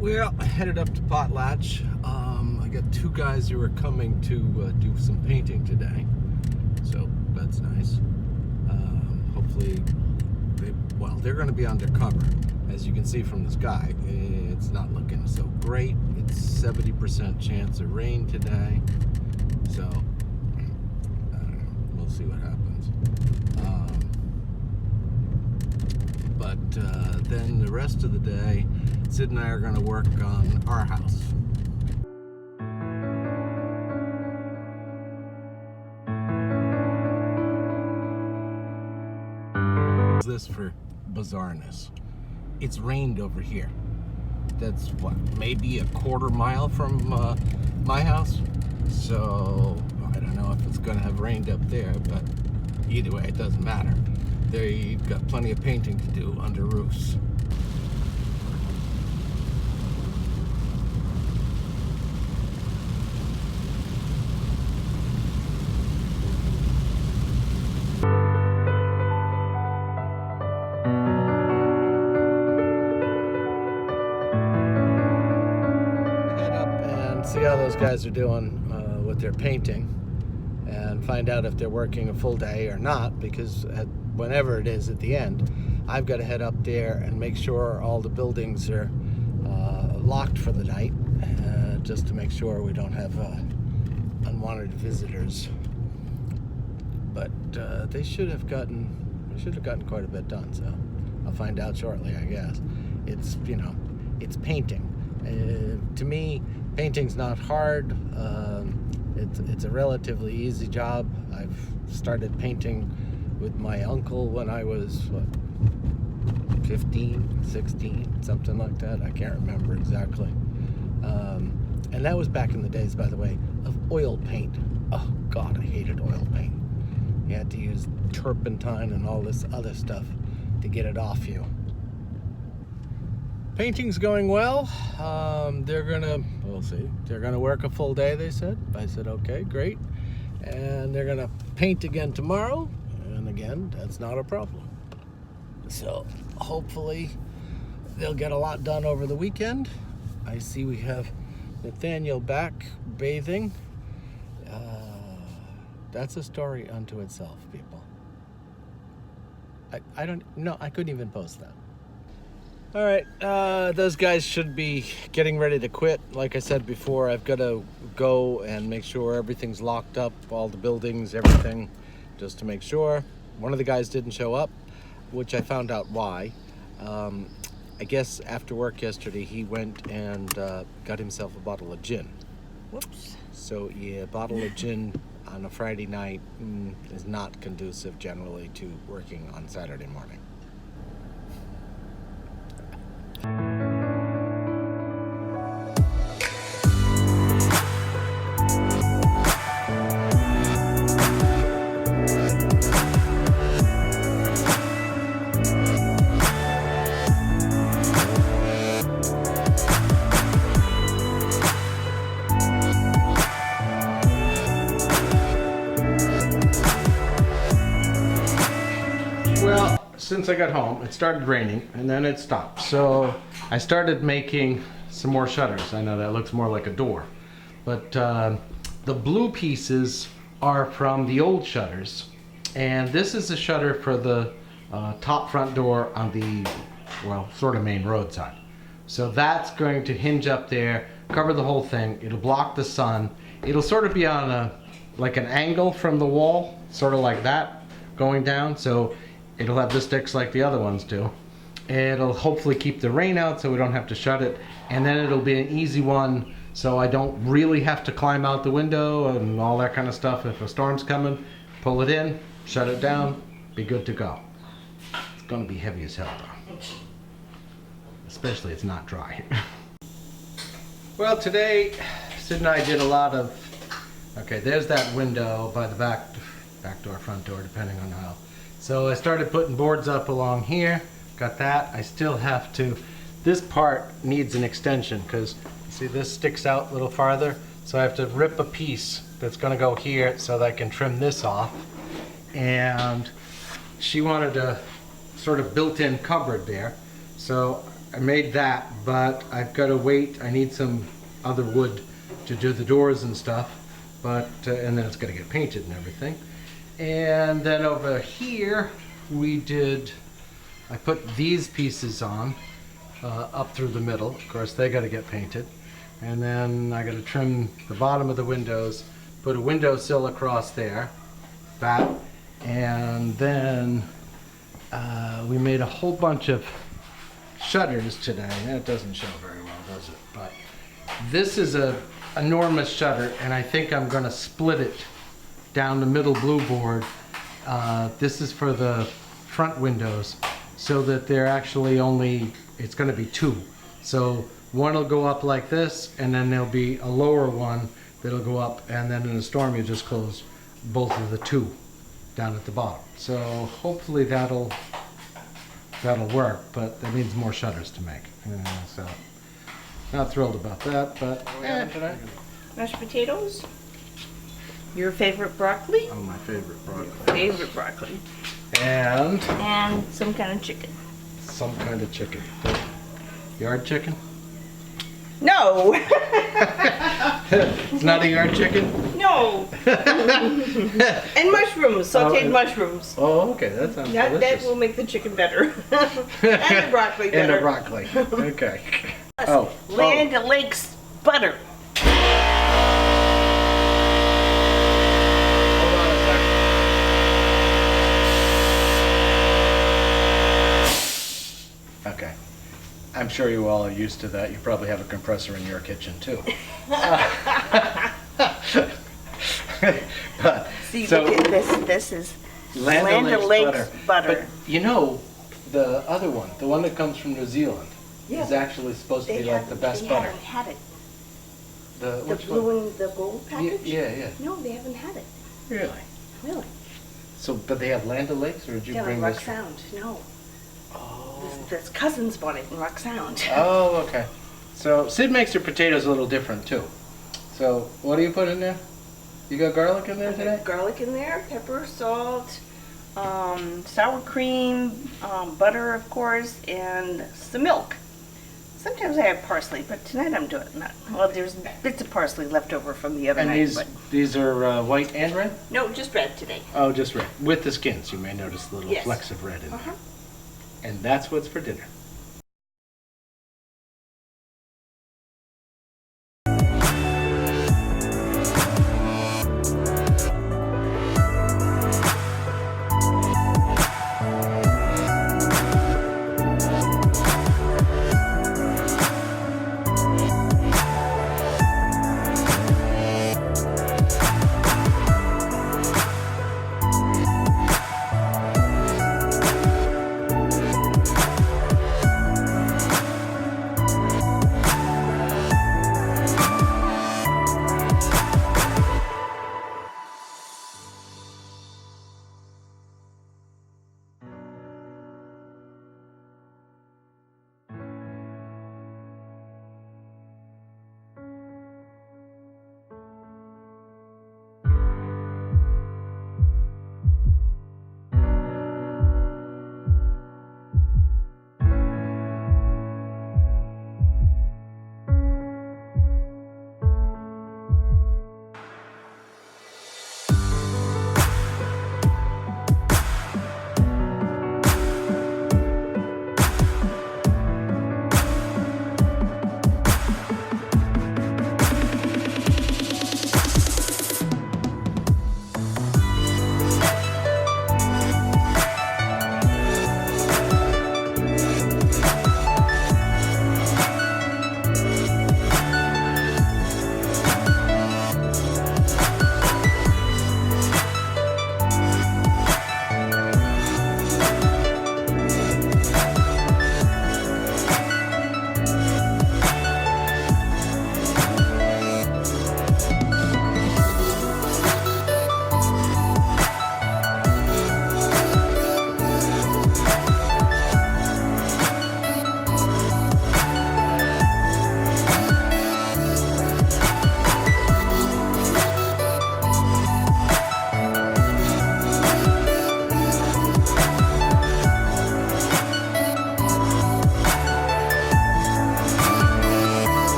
Well, I headed up to Potlatch. I got two guys who are coming to do some painting today, so that's nice. Hopefully, they're going to be undercover. As you can see from the sky, it's not looking so great. It's 70% chance of rain today, so I don't know. We'll see what happens. But then the rest of the day, Sid and I are going to work on our house. This for bizarreness. It's rained over here. That's what, maybe a quarter mile from my house. So I don't know if it's going to have rained up there, but either way, it doesn't matter. They've got plenty of painting to do under roofs. See how those guys are doing with their painting and find out if they're working a full day or not, because whenever it is at the end, I've got to head up there and make sure all the buildings are locked for the night, just to make sure we don't have unwanted visitors. But they should have gotten quite a bit done, so I'll find out shortly, I guess. It's, you know, it's painting. To me, painting's not hard. It's a relatively easy job. I've started painting with my uncle when I was, 15, 16, something like that. I can't remember exactly. And that was back in the days, by the way, of oil paint. Oh, God, I hated oil paint. You had to use turpentine and all this other stuff to get it off you. Painting's going well. We'll see. They're gonna work a full day, they said. I said, okay, great. And they're gonna paint again tomorrow. And again, that's not a problem. So hopefully they'll get a lot done over the weekend. I see we have Nathaniel back bathing. That's a story unto itself, people. I couldn't even post that. All right, those guys should be getting ready to quit. Like I said before, I've got to go and make sure everything's locked up, all the buildings, everything, just to make sure. One of the guys didn't show up, which I found out why. I guess after work yesterday, he went and got himself a bottle of gin. Whoops. So yeah, a bottle of gin on a Friday night is not conducive generally to working on Saturday morning. Since I got home, it started raining and then it stopped. So I started making some more shutters. I know that looks more like a door, but the blue pieces are from the old shutters. And this is a shutter for the top front door on the, sort of main road side. So that's going to hinge up there, cover the whole thing. It'll block the sun. It'll sort of be on like an angle from the wall, sort of like that, going down. So it'll have the sticks like the other ones do. It'll hopefully keep the rain out so we don't have to shut it. And then it'll be an easy one so I don't really have to climb out the window and all that kind of stuff. If a storm's coming, pull it in, shut it down, be good to go. It's gonna be heavy as hell though. Especially it's not dry. Well, today, Sid and I did a lot of, okay, there's that window by the back door, front door, depending on how. So I started putting boards up along here, got that. I still have to, this part needs an extension because see this sticks out a little farther. So I have to rip a piece that's gonna go here so that I can trim this off. And she wanted a sort of built-in cupboard there. So I made that, but I've got to wait. I need some other wood to do the doors and stuff, but and then it's going to get painted and everything. And then over here I put these pieces on up through the middle. Of course, they got to get painted. And then I got to trim the bottom of the windows, put a windowsill across there, that, and then we made a whole bunch of shutters today. That doesn't show very well, does it? But this is a enormous shutter, and I think I'm going to split it down the middle blue board. This is for the front windows, so that they're actually it's going to be two. So one will go up like this, and then there'll be a lower one that'll go up, and then in a storm you just close both of the two down at the bottom. So hopefully that'll work, but that means more shutters to make. So not thrilled about that, but Mashed potatoes. Your favorite broccoli. Oh, my favorite broccoli. Favorite broccoli. And some kind of chicken. Some kind of chicken. Yard chicken? No. It's not a yard chicken? No. And mushrooms, sauteed mushrooms. Oh, okay, that sounds delicious. That will make the chicken better. And the broccoli better. And the broccoli. Okay. Land O'Lakes butter. Hold on a second. Okay. I'm sure you all are used to that. You probably have a compressor in your kitchen too. See, look at this. This is Land O'Lakes butter. But you know, the other one, the one that comes from New Zealand, is actually supposed to be like the best butter. They haven't had it. The blue and the gold package? Yeah. No, they haven't had it. Really? Really? So, but they have Land O'Lakes, or did you bring Rock this? Sound. No. Oh. This cousins bought it in Rock Sound. Oh, okay. So Sid makes her potatoes a little different too. So what do you put in there? You got garlic in there today? Garlic in there, pepper, salt, sour cream, butter, of course, and some milk. Sometimes I have parsley, but tonight I'm doing not. Well, there's bits of parsley left over from the other night. And these are white and red? No, just red today. Oh, just red. With the skins, you may notice the little Yes. flecks of red in there. And that's what's for dinner.